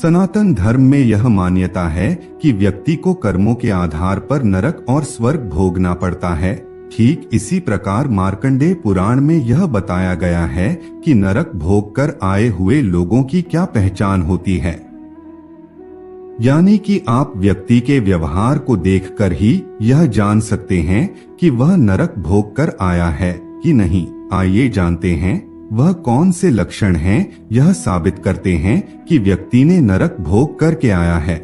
सनातन धर्म में यह मान्यता है कि व्यक्ति को कर्मों के आधार पर नरक और स्वर्ग भोगना पड़ता है। ठीक इसी प्रकार मार्कंडेय पुराण में यह बताया गया है कि नरक भोग कर आए हुए लोगों की क्या पहचान होती है। यानी कि आप व्यक्ति के व्यवहार को देखकर ही यह जान सकते हैं कि वह नरक भोग कर आया है कि नहीं। आइए जानते हैं वह कौन से लक्षण हैं यह साबित करते हैं कि व्यक्ति ने नरक भोग करके आया है।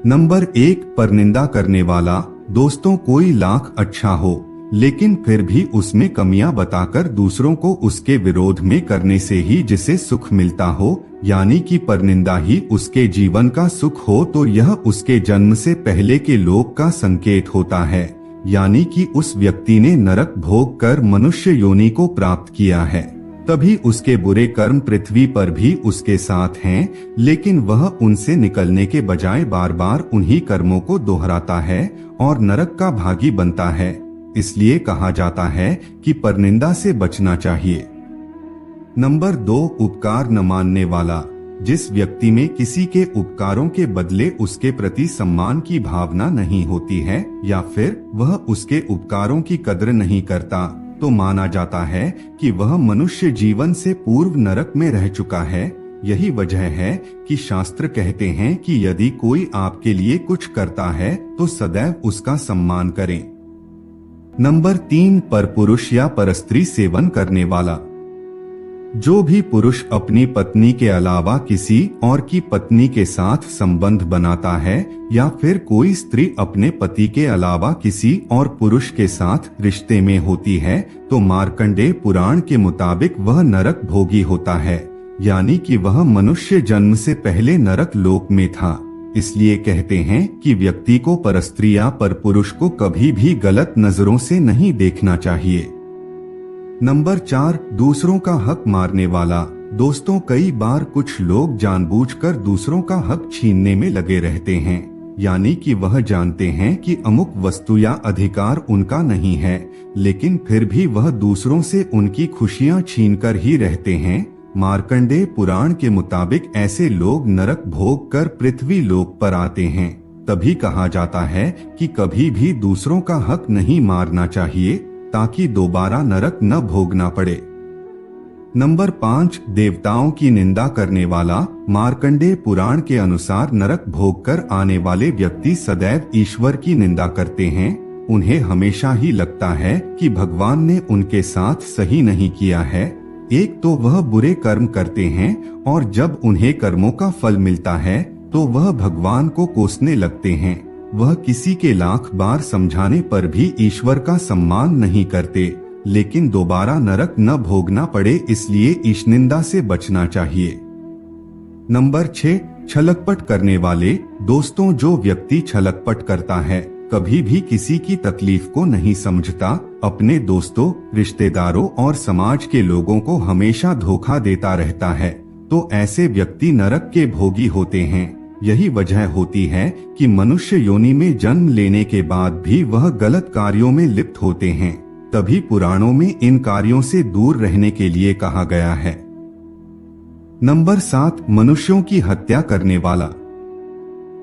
नंबर 1, परनिंदा करने वाला। दोस्तों, कोई लाख अच्छा हो लेकिन फिर भी उसमें कमियां बताकर दूसरों को उसके विरोध में करने से ही जिसे सुख मिलता हो, यानी कि परनिंदा ही उसके जीवन का सुख हो, तो यह उसके जन्म से पहले के लोक का संकेत होता है। यानी कि उस व्यक्ति ने नरक भोग कर मनुष्य योनि को प्राप्त किया है। तभी उसके बुरे कर्म पृथ्वी पर भी उसके साथ हैं, लेकिन वह उनसे निकलने के बजाय बार बार उन्हीं कर्मों को दोहराता है और नरक का भागी बनता है। इसलिए कहा जाता है कि परनिंदा से बचना चाहिए। नंबर 2, उपकार न मानने वाला। जिस व्यक्ति में किसी के उपकारों के बदले उसके प्रति सम्मान की भावना नहीं होती है या फिर वह उसके उपकारों की कद्र नहीं करता, तो माना जाता है कि वह मनुष्य जीवन से पूर्व नरक में रह चुका है। यही वजह है कि शास्त्र कहते हैं कि यदि कोई आपके लिए कुछ करता है तो सदैव उसका सम्मान करें। नंबर 3, परपुरुष या परस्त्री सेवन करने वाला। जो भी पुरुष अपनी पत्नी के अलावा किसी और की पत्नी के साथ संबंध बनाता है या फिर कोई स्त्री अपने पति के अलावा किसी और पुरुष के साथ रिश्ते में होती है, तो मार्कंडेय पुराण के मुताबिक वह नरक भोगी होता है। यानी कि वह मनुष्य जन्म से पहले नरक लोक में था। इसलिए कहते हैं कि व्यक्ति को परस्त्री या परपुरुष को कभी भी गलत नजरों से नहीं देखना चाहिए। नंबर 4, दूसरों का हक मारने वाला। दोस्तों, कई बार कुछ लोग जानबूझकर दूसरों का हक छीनने में लगे रहते हैं। यानी कि वह जानते हैं कि अमुक वस्तु या अधिकार उनका नहीं है, लेकिन फिर भी वह दूसरों से उनकी खुशियां छीनकर ही रहते हैं। मार्कंडेय पुराण के मुताबिक ऐसे लोग नरक भोग कर पृथ्वी लोक पर आते हैं। तभी कहा जाता है कि कभी भी दूसरों का हक नहीं मारना चाहिए, ताकि दोबारा नरक न भोगना पड़े। नंबर 5, देवताओं की निंदा करने वाला। मार्कंडेय पुराण के अनुसार नरक भोग कर आने वाले व्यक्ति सदैव ईश्वर की निंदा करते हैं। उन्हें हमेशा ही लगता है कि भगवान ने उनके साथ सही नहीं किया है। एक तो वह बुरे कर्म करते हैं और जब उन्हें कर्मों का फल मिलता है तो वह भगवान को कोसने लगते हैं। वह किसी के लाख बार समझाने पर भी ईश्वर का सम्मान नहीं करते, लेकिन दोबारा नरक न भोगना पड़े इसलिए ईशनिंदा से बचना चाहिए। नंबर 6, छलकपट करने वाले। दोस्तों, जो व्यक्ति छलकपट करता है कभी भी किसी की तकलीफ को नहीं समझता, अपने दोस्तों, रिश्तेदारों और समाज के लोगों को हमेशा धोखा देता रहता है, तो ऐसे व्यक्ति नरक के भोगी होते हैं। यही वजह होती है कि मनुष्य योनि में जन्म लेने के बाद भी वह गलत कार्यों में लिप्त होते हैं। तभी पुराणों में इन कार्यों से दूर रहने के लिए कहा गया है। नंबर 7, मनुष्यों की हत्या करने वाला।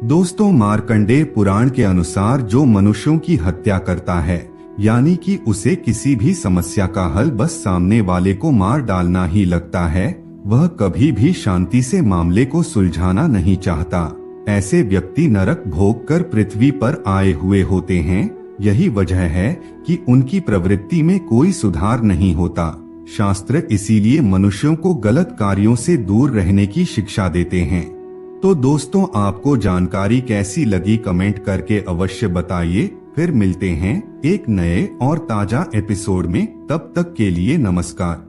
दोस्तों, मार्कंडेय पुराण के अनुसार जो मनुष्यों की हत्या करता है, यानी कि उसे किसी भी समस्या का हल बस सामने वाले को मार डालना ही लगता है, वह कभी भी शांति से मामले को सुलझाना नहीं चाहता। ऐसे व्यक्ति नरक भोग कर पृथ्वी पर आए हुए होते हैं। यही वजह है कि उनकी प्रवृत्ति में कोई सुधार नहीं होता। शास्त्र इसीलिए मनुष्यों को गलत कार्यों से दूर रहने की शिक्षा देते हैं। तो दोस्तों, आपको जानकारी कैसी लगी कमेंट करके अवश्य बताइए। फिर मिलते हैं एक नए और ताजा एपिसोड में। तब तक के लिए नमस्कार।